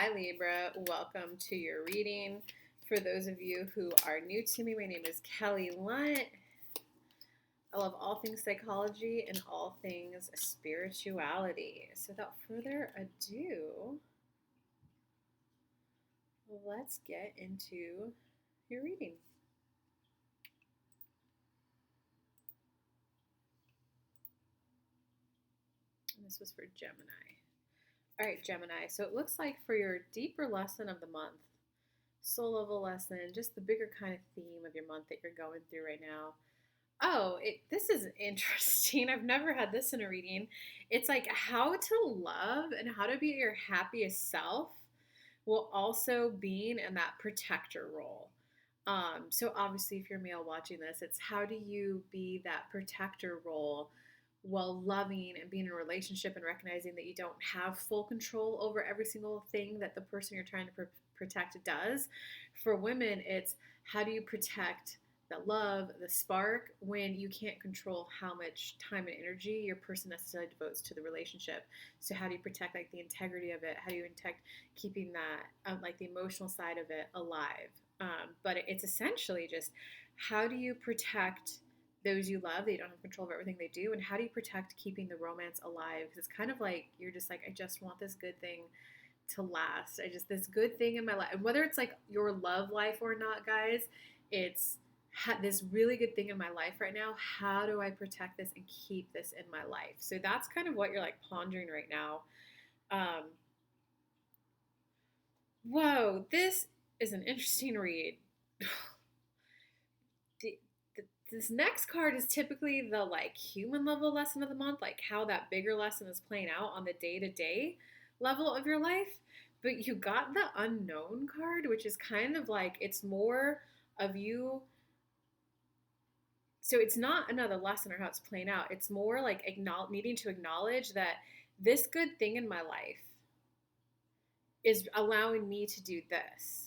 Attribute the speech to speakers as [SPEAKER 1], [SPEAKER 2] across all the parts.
[SPEAKER 1] Hi Libra, welcome to your reading. For those of you who are new to me, my name is Kelly Lunt. I love all things psychology and all things spirituality. So without further ado, let's get into your reading. And this was for Gemini. All right, Gemini. So it looks like for your deeper lesson of the month, soul level lesson, just the bigger kind of theme of your month that you're going through right now. This is interesting. I've never had this in a reading. It's like how to love and how to be your happiest self while also being in that protector role. So obviously, if you're male watching this, it's how do you be that protector role while loving and being in a relationship and recognizing that you don't have full control over every single thing that the person you're trying to protect does. For women, it's how do you protect the love, the spark, when you can't control how much time and energy your person necessarily devotes to the relationship. So how do you protect like the integrity of it? How do you protect keeping that like the emotional side of it alive? But it's essentially just how do you protect those you love that you don't have control of everything they do, and how do you protect keeping the romance alive? Because it's kind of like you're just like, I just want this good thing to last. I just this good thing in my life, and whether it's like your love life or not, guys, it's this really good thing in my life right now. How do I protect this and keep this in my life? So that's kind of what you're like pondering right now. Whoa, this is an interesting read. the, this next card is typically the like human level lesson of the month, like how that bigger lesson is playing out on the day-to-day level of your life. But you got the unknown card, which is kind of like it's more of you. So it's not another lesson or how it's playing out. It's more like needing to acknowledge that this good thing in my life is allowing me to do this.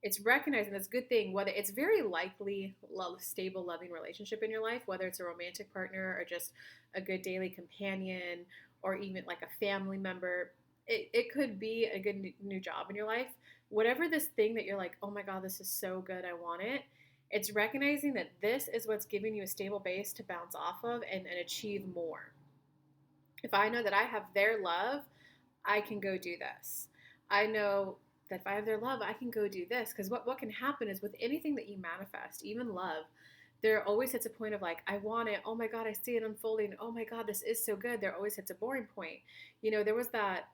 [SPEAKER 1] It's recognizing this good thing, whether it's very likely stable, loving relationship in your life, whether it's a romantic partner or just a good daily companion or even like a family member. It could be a good new job in your life. Whatever this thing that you're like, oh my God, this is so good, I want it. It's recognizing that this is what's giving you a stable base to bounce off of and achieve more. If I know that I have their love, I can go do this. I know that if I have their love, I can go do this. Because what can happen is with anything that you manifest, even love, there always hits a point of like, I want it. Oh my God, I see it unfolding. Oh my God, this is so good. There always hits a boring point. You know, there was that,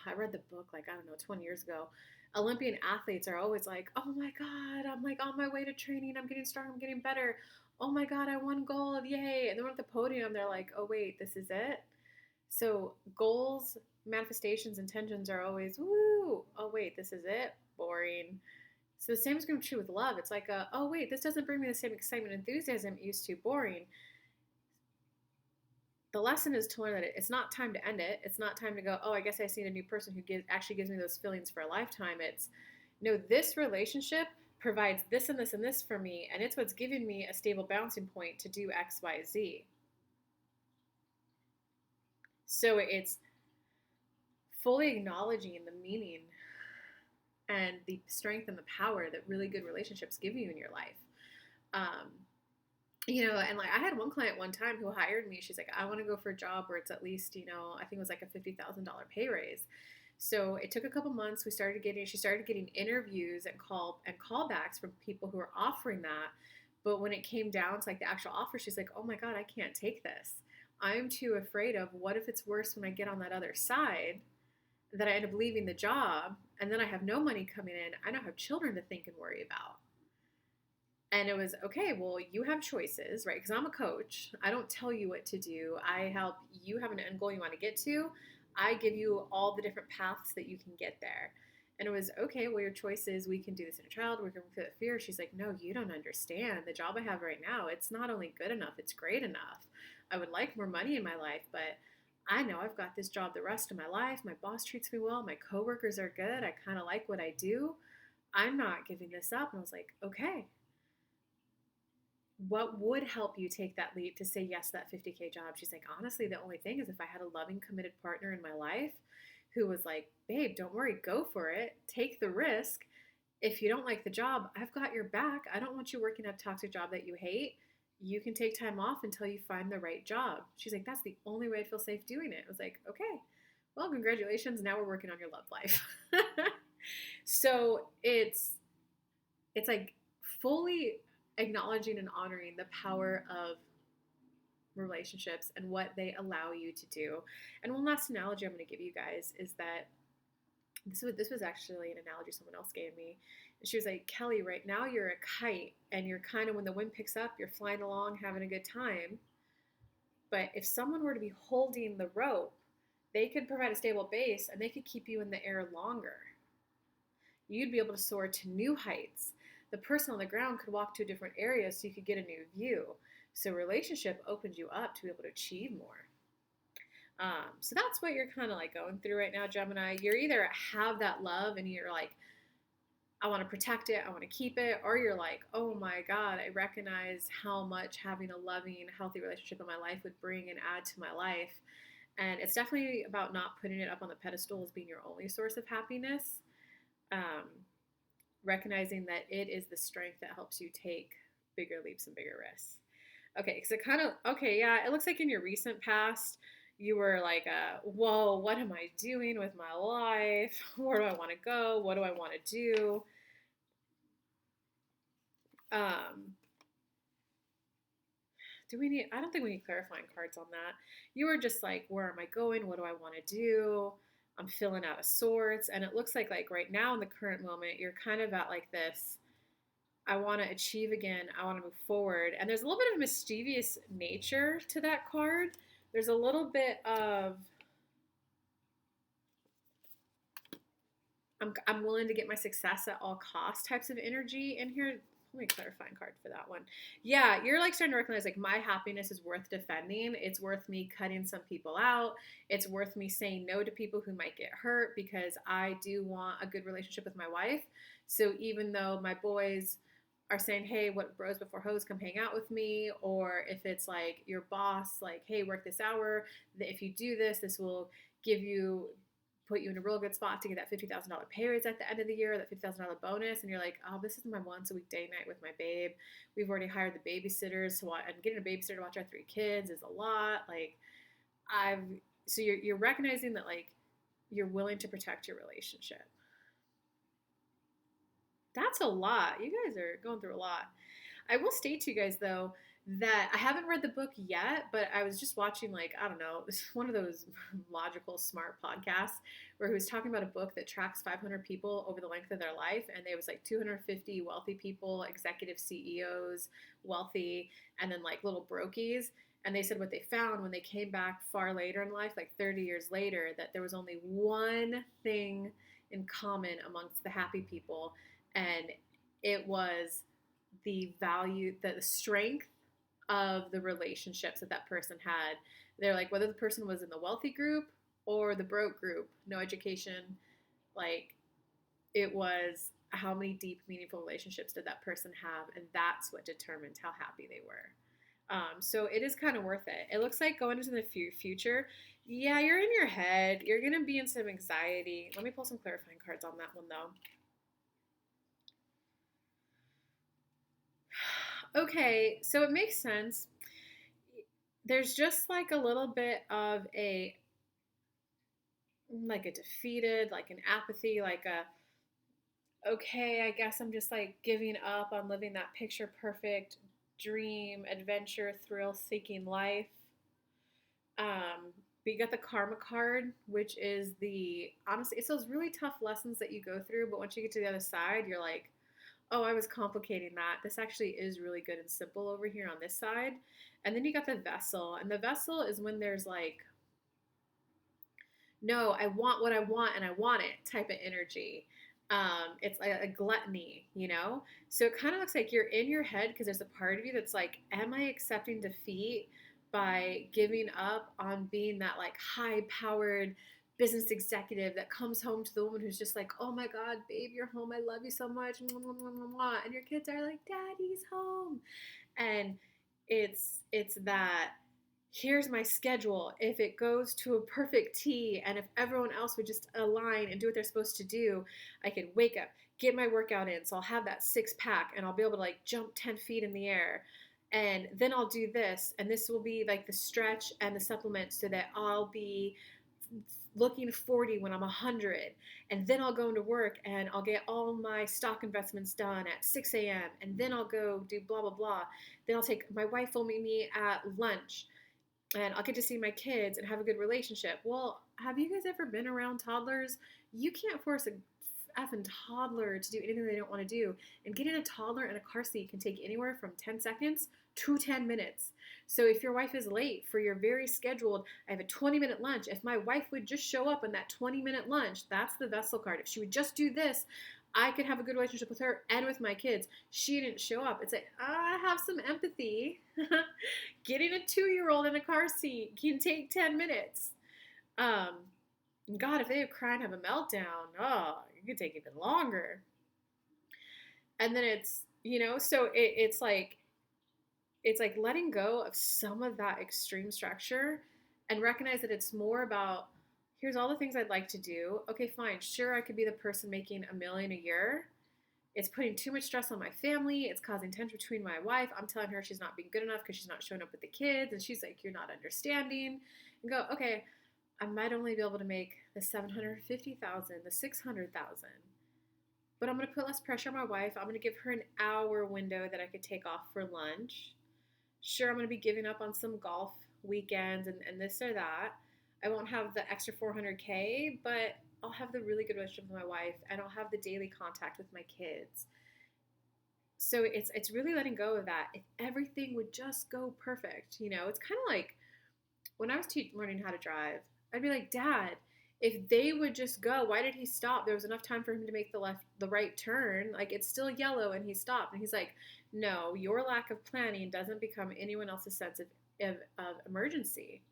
[SPEAKER 1] I read the book like, I don't know, 20 years ago. Olympian athletes are always like, oh my God, I'm like on my way to training. I'm getting strong. I'm getting better. Oh my God, I won gold. Yay. And then at the podium, they're like, oh wait, this is it. So goals, manifestations, intentions are always, woo, oh wait, this is it, boring. So the same is going to be true with love. It's like, oh wait, this doesn't bring me the same excitement, enthusiasm it used to, boring. The lesson is to learn that it's not time to end it. It's not time to go, oh, I guess I see a new person who actually gives me those feelings for a lifetime. It's, no, this relationship provides this and this and this for me, and it's what's giving me a stable bouncing point to do X, Y, Z. So it's fully acknowledging the meaning and the strength and the power that really good relationships give you in your life. And like I had one client one time who hired me. She's like, I want to go for a job where it's at least, I think it was like a $50,000 pay raise. So it took a couple months. She started getting interviews and callbacks from people who are offering that. But when it came down to like the actual offer, she's like, oh my God, I can't take this. I'm too afraid of what if it's worse when I get on that other side, that I end up leaving the job and then I have no money coming in. I don't have children to think and worry about. And it was, okay, well, you have choices, right? Because I'm a coach. I don't tell you what to do. I help you have an end goal you want to get to. I give you all the different paths that you can get there. And it was, okay, well, your choice is we can do this in a child. We're going to feel fear. She's like, no, you don't understand. The job I have right now, it's not only good enough, it's great enough. I would like more money in my life, but I know I've got this job the rest of my life. My boss treats me well. My coworkers are good. I kind of like what I do. I'm not giving this up. And I was like, okay, what would help you take that leap to say yes to that 50K job? She's like, honestly, the only thing is if I had a loving, committed partner in my life who was like, babe, don't worry, go for it. Take the risk. If you don't like the job, I've got your back. I don't want you working a toxic job that you hate. You can take time off until you find the right job. She's like, that's the only way I feel safe doing it. I was like, okay, well, congratulations. Now we're working on your love life. So it's like fully acknowledging and honoring the power of relationships and what they allow you to do. And one last analogy I'm going to give you guys is that this was actually an analogy someone else gave me. And she was like, Kelly, right now you're a kite and you're kind of, when the wind picks up, you're flying along, having a good time. But if someone were to be holding the rope, they could provide a stable base and they could keep you in the air longer. You'd be able to soar to new heights. The person on the ground could walk to a different area so you could get a new view. So relationship opens you up to be able to achieve more. So that's what you're kind of like going through right now, Gemini. You're either have that love and you're like, I want to protect it, I want to keep it, or you're like, oh my God, I recognize how much having a loving, healthy relationship in my life would bring and add to my life. And it's definitely about not putting it up on the pedestal as being your only source of happiness. Recognizing that it is the strength that helps you take bigger leaps and bigger risks. Okay, so it looks like in your recent past, you were like, whoa, what am I doing with my life? Where do I want to go? What do I want to do? I don't think we need clarifying cards on that. You were just like, where am I going? What do I want to do? I'm feeling out of sorts. And it looks like right now in the current moment, you're kind of at like this, I want to achieve again. I want to move forward. And there's a little bit of mischievous nature to that card. There's a little bit of, I'm willing to get my success at all costs types of energy in here. Let me clarifying card for that one. Yeah, you're like starting to recognize like my happiness is worth defending. It's worth me cutting some people out. It's worth me saying no to people who might get hurt because I do want a good relationship with my wife. So even though my boys are saying, hey, what bros before hoes, come hang out with me. Or if it's like your boss, like, hey, work this hour. If you do this, this will put you in a real good spot to get that $50,000 pay raise at the end of the year, that $50,000 bonus. And you're like, oh, this is my once a week day night with my babe. We've already hired the babysitters to watch, and getting a babysitter to watch our 3 kids is a lot. Like so you're recognizing that like you're willing to protect your relationship. That's a lot. You guys are going through a lot. I will state to you guys, though, that I haven't read the book yet, but I was just watching, like, I don't know, this is one of those logical, smart podcasts where he was talking about a book that tracks 500 people over the length of their life. And there was like 250 wealthy people, executive CEOs, wealthy, and then like little brokies. And they said what they found when they came back far later in life, like 30 years later, that there was only one thing in common amongst the happy people. And it was the value, the strength of the relationships that person had. They're like, whether the person was in the wealthy group or the broke group, no education, like it was how many deep, meaningful relationships did that person have, and that's what determined how happy they were. So it is kind of worth it. It looks like going into the future, yeah, you're in your head. You're going to be in some anxiety. Let me pull some clarifying cards on that one, though. Okay, so it makes sense. There's just like a little bit of a defeated, like an apathy, like okay, I guess I'm just like giving up on living that picture perfect dream, adventure, thrill seeking life. But you got the karma card, which is honestly, it's those really tough lessons that you go through, but once you get to the other side, you're like, oh, I was complicating that. This actually is really good and simple over here on this side. And then you got the vessel. And the vessel is when there's like, no, I want what I want and I want it type of energy. It's like a gluttony, you know? So it kind of looks like you're in your head because there's a part of you that's like, am I accepting defeat by giving up on being that like high-powered business executive that comes home to the woman who's just like, oh my God, babe, you're home. I love you so much. And your kids are like, Daddy's home. And it's that here's my schedule. If it goes to a perfect T and if everyone else would just align and do what they're supposed to do, I could wake up, get my workout in. So I'll have that six pack and I'll be able to like jump 10 feet in the air. And then I'll do this. And this will be like the stretch and the supplement so that I'll be looking 40 when I'm 100. And then I'll go into work and I'll get all my stock investments done at 6 a.m. And then I'll go do blah, blah, blah. Then my wife will meet me at lunch and I'll get to see my kids and have a good relationship. Well, have you guys ever been around toddlers? You can't force a effing toddler to do anything they don't want to do. And getting a toddler in a car seat can take anywhere from 10 seconds to 10 minutes. So if your wife is late for your very scheduled, I have a 20-minute lunch. If my wife would just show up on that 20-minute lunch, that's the vessel card. If she would just do this, I could have a good relationship with her and with my kids. She didn't show up. It's like, I have some empathy. Getting a 2-year-old in a car seat can take 10 minutes. God, if they cry and have a meltdown, oh, it could take even longer. And then it's, so it's like letting go of some of that extreme structure and recognize that it's more about, here's all the things I'd like to do. Okay, fine. Sure, I could be the person making $1 million a year. It's putting too much stress on my family. It's causing tension between my wife. I'm telling her she's not being good enough because she's not showing up with the kids. And she's like, you're not understanding. And go, okay, I might only be able to make the $750,000, the $600,000. But I'm going to put less pressure on my wife. I'm going to give her an hour window that I could take off for lunch. Sure, I'm going to be giving up on some golf weekends and this or that. I won't have the extra $400K, but I'll have the really good relationship with my wife and I'll have the daily contact with my kids. So it's really letting go of that. If everything would just go perfect, it's kind of like when I was learning how to drive, I'd be like, Dad, if they would just go, why did he stop? There was enough time for him to make the right turn. Like, it's still yellow and he stopped. And he's like, no, your lack of planning doesn't become anyone else's sense of emergency.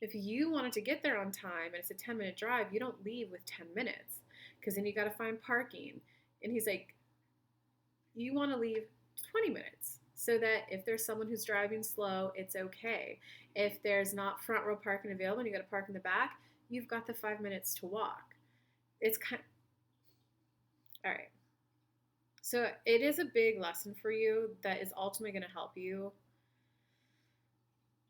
[SPEAKER 1] If you wanted to get there on time and it's a 10-minute drive, you don't leave with 10 minutes because then you got to find parking. And he's like, you want to leave 20 minutes so that if there's someone who's driving slow, it's okay. If there's not front row parking available and you got to park in the back, you've got the 5 minutes to walk. It's all right. So it is a big lesson for you that is ultimately going to help you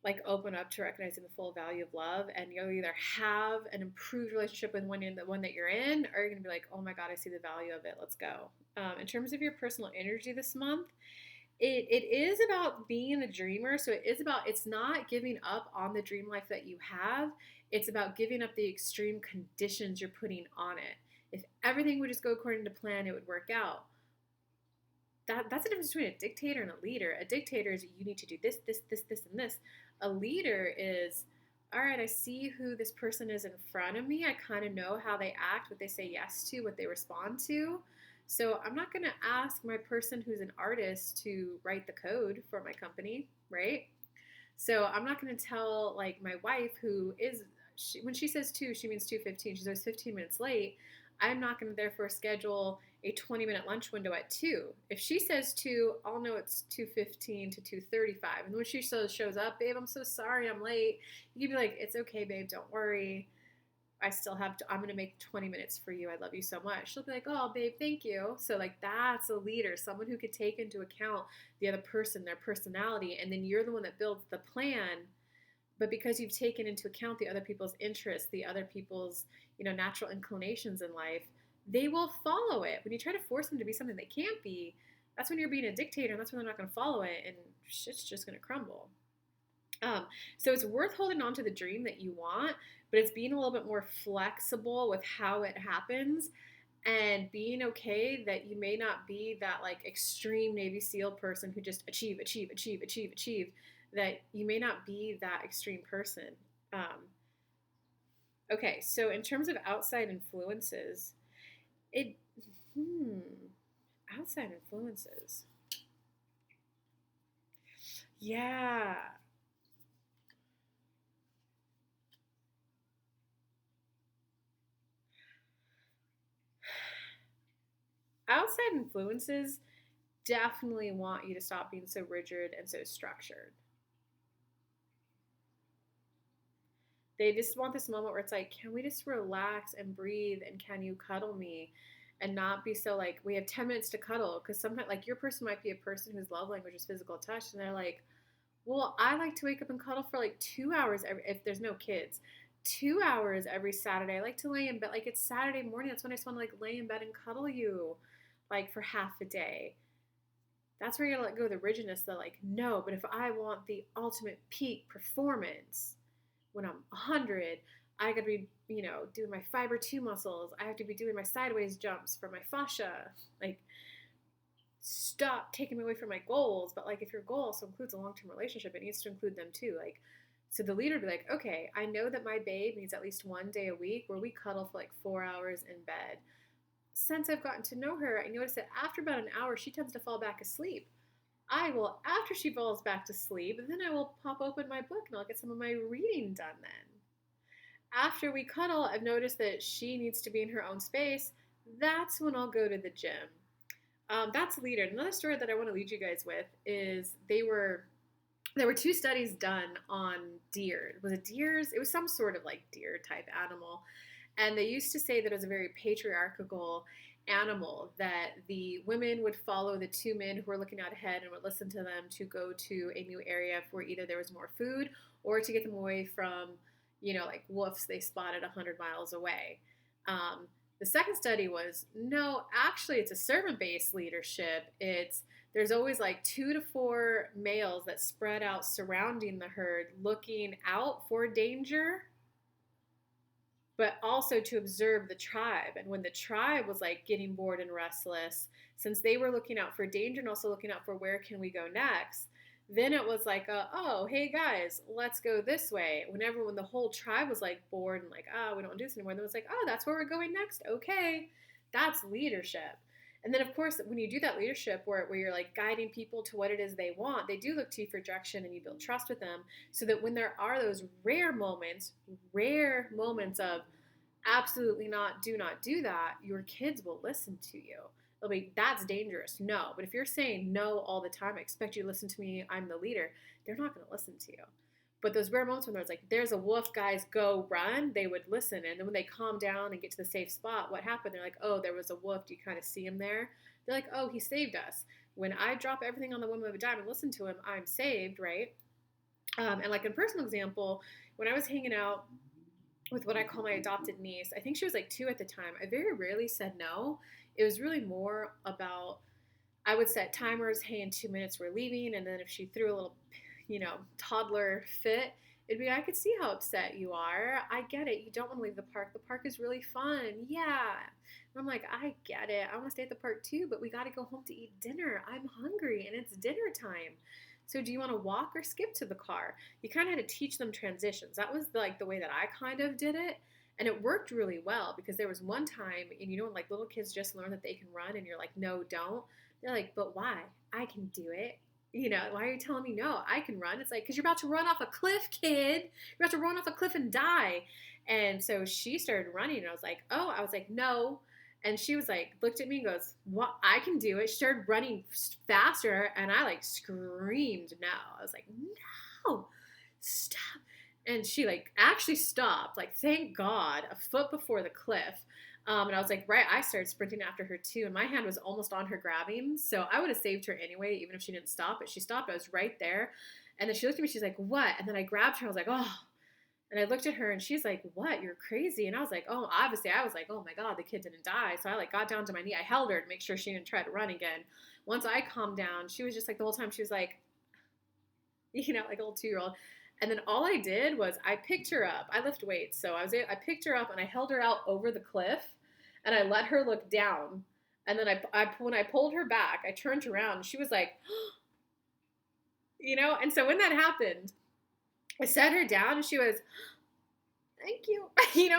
[SPEAKER 1] like open up to recognizing the full value of love, and you'll either have an improved relationship with the one that you're in, or you're going to be like, oh my God, I see the value of it. Let's go. In terms of your personal energy this month, it is about being the dreamer. So it's not giving up on the dream life that you have. It's about giving up the extreme conditions you're putting on it. If everything would just go according to plan, it would work out. That's the difference between a dictator and a leader. A dictator is you need to do this, this, this, this, and this. A leader is, all right, I see who this person is in front of me. I kind of know how they act, what they say yes to, what they respond to. So I'm not going to ask my person who's an artist to write the code for my company, right? So I'm not going to tell like my wife when she says 2, she means 2:15. She's always 15 minutes late. I'm not going to therefore schedule a 20-minute lunch window at 2. If she says 2, I'll know it's 2:15 to 2:35. And when she shows up, babe, I'm so sorry I'm late. You can be like, it's okay, babe, don't worry. I'm going to make 20 minutes for you. I love you so much. She'll be like, oh, babe, thank you. So like that's a leader, someone who could take into account the other person, their personality, and then you're the one that builds the plan. But because you've taken into account the other people's interests, the other people's, natural inclinations in life, they will follow it. When you try to force them to be something they can't be, that's when you're being a dictator, and that's when they're not going to follow it, and shit's just going to crumble. So it's worth holding on to the dream that you want, but it's being a little bit more flexible with how it happens and being okay that you may not be that like extreme Navy SEAL person who just achieve, that you may not be that extreme person. Okay, so in terms of outside influences, outside influences. Yeah. Outside influences definitely want you to stop being so rigid and so structured. They just want this moment where it's like, can we just relax and breathe, and can you cuddle me and not be so like, we have 10 minutes to cuddle? Because sometimes, like, your person might be a person whose love language is physical touch, and they're like, well, I like to wake up and cuddle for like 2 hours if there's no kids. 2 hours every Saturday. I like to lay in bed. Like, it's Saturday morning. That's when I just want to like lay in bed and cuddle you, like, for half a day. That's where you gotta let go of the rigidness. That like, no, but if I want the ultimate peak performance when I'm 100, I gotta be, doing my fiber 2 muscles. I have to be doing my sideways jumps for my fascia. Like, stop taking me away from my goals. But like, if your goal also includes a long-term relationship, it needs to include them too. Like, so the leader would be like, okay, I know that my babe needs at least one day a week where we cuddle for like 4 hours in bed. Since I've gotten to know her, I notice that after about an hour, she tends to fall back asleep. I will, after she falls back to sleep, then I will pop open my book and I'll get some of my reading done then. After we cuddle, I've noticed that she needs to be in her own space. That's when I'll go to the gym. That's leader. Another story that I want to lead you guys with is there were 2 studies done on deer. Was it deers? It was some sort of like deer type animal. And they used to say that it was a very patriarchal animal, that the women would follow the 2 men who were looking out ahead and would listen to them to go to a new area where either there was more food or to get them away from, like wolves they spotted 100 miles away. The second study was, no, actually it's a servant-based leadership. There's always like 2 to 4 males that spread out surrounding the herd, looking out for danger, but also to observe the tribe. And when the tribe was like getting bored and restless, since they were looking out for danger and also looking out for where can we go next, then it was like, oh, hey guys, let's go this way. When the whole tribe was like bored and like, we don't want to do this anymore, then it was like, oh, that's where we're going next. Okay, that's leadership. And then, of course, when you do that leadership where you're like guiding people to what it is they want, they do look to you for direction and you build trust with them, so that when there are those rare moments of absolutely not, do not do that, your kids will listen to you. They'll be, that's dangerous. No. But if you're saying no all the time, I expect you to listen to me, I'm the leader, they're not going to listen to you. But those rare moments when there's like, there's a wolf, guys, go run, they would listen. And then when they calm down and get to the safe spot, what happened? They're like, oh, there was a wolf. Do you kind of see him there? They're like, oh, he saved us. When I drop everything on the whim of a dime and listen to him, I'm saved, right? And like a personal example, when I was hanging out with what I call my adopted niece, I think she was like 2 at the time, I very rarely said no. It was really more about, I would set timers, hey, in 2 minutes we're leaving. And then if she threw a little toddler fit, it'd be, I could see how upset you are. I get it. You don't want to leave the park. The park is really fun. Yeah. And I'm like, I get it. I want to stay at the park too, but we got to go home to eat dinner. I'm hungry and it's dinner time. So do you want to walk or skip to the car? You kind of had to teach them transitions. That was like the way that I kind of did it. And it worked really well, because there was one time, and when like little kids just learn that they can run and you're like, no, don't. They're like, but why? I can do it. Why are you telling me no? I can run. It's like, because you're about to run off a cliff, kid. You're about to run off a cliff and die. And so she started running, and I was like, no. And she was like, looked at me and goes, what? I can do it. She started running faster, and I like screamed no. I was like, no, stop. And she like actually stopped, like, thank God, a foot before the cliff. And I was like, right, I started sprinting after her too. And my hand was almost on her grabbing. So I would have saved her anyway, even if she didn't stop. But she stopped. I was right there. And then she looked at me. She's like, what? And then I grabbed her. I was like, oh. And I looked at her and she's like, what? You're crazy. And I was like, oh, obviously. I was like, oh my God, the kid didn't die. So I like got down to my knee. I held her to make sure she didn't try to run again. Once I calmed down, she was just like, the whole time she was like, like a little 2-year-old. And then all I did was I picked her up. I lift weights. So I picked her up and I held her out over the cliff and I let her look down. And then when I pulled her back, I turned around and she was like, and so when that happened, I set her down and she was, thank you,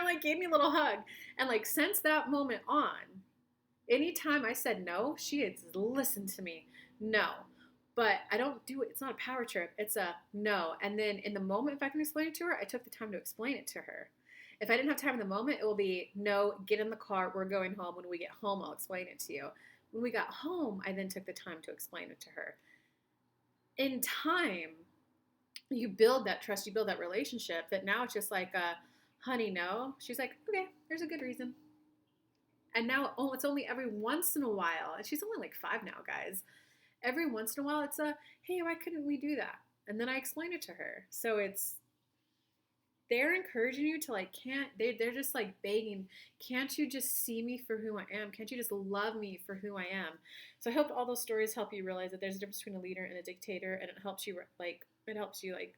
[SPEAKER 1] like gave me a little hug. And like since that moment on, anytime I said no, she has listened to me. No. But I don't do it. It's not a power trip. It's a no. And then in the moment, if I can explain it to her, I took the time to explain it to her. If I didn't have time in the moment, it will be, no, get in the car. We're going home. When we get home, I'll explain it to you. When we got home, I then took the time to explain it to her. In time, you build that trust, you build that relationship, that now it's just like, honey, no. She's like, okay, there's a good reason. And now, oh, it's only every once in a while. And she's only like 5 now, guys. Every once in a while, it's a, hey, why couldn't we do that? And then I explain it to her. So it's, they're encouraging you to like, can't, they're just like begging, can't you just see me for who I am? Can't you just love me for who I am? So I hope all those stories help you realize that there's a difference between a leader and a dictator, and it helps you like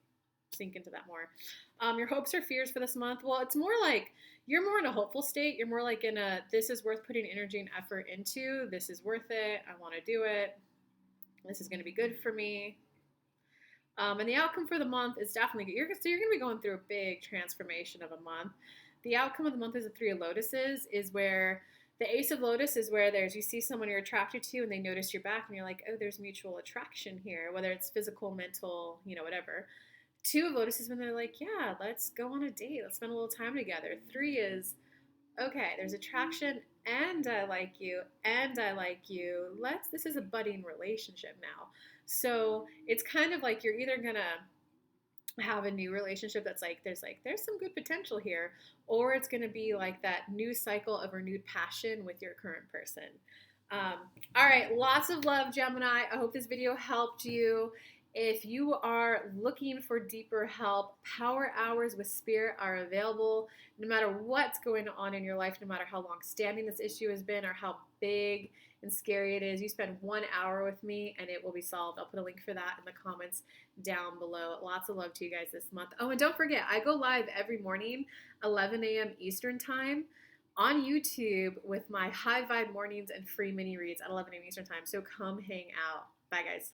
[SPEAKER 1] sink into that more. Your hopes or fears for this month, well, it's more like you're more in a hopeful state. You're more like in a, this is worth putting energy and effort into. This is worth it. I want to do it. This is going to be good for me. And the outcome for the month is definitely good. So you're going to be going through a big transformation of a month. The outcome of the month is the Three of Lotuses, is where the Ace of Lotus is where you see someone you're attracted to and they notice your back and you're like, oh, there's mutual attraction here, whether it's physical, mental, whatever. Two of Lotus is when they're like, yeah, let's go on a date. Let's spend a little time together. Three is, okay, there's attraction and I like you and I like you. This is a budding relationship now. So it's kind of like you're either going to have a new relationship that's like there's some good potential here, or it's going to be like that new cycle of renewed passion with your current person. All right, lots of love, Gemini. I hope this video helped you. If you are looking for deeper help, Power Hours with Spirit are available no matter what's going on in your life, no matter how long standing this issue has been or how big and scary it is. You spend 1 hour with me and it will be solved. I'll put a link for that in the comments down below. Lots of love to you guys this month. Oh, and don't forget, I go live every morning, 11 a.m. Eastern Time on YouTube with my High Vibe Mornings and free mini reads at 11 a.m. Eastern Time. So come hang out. Bye, guys.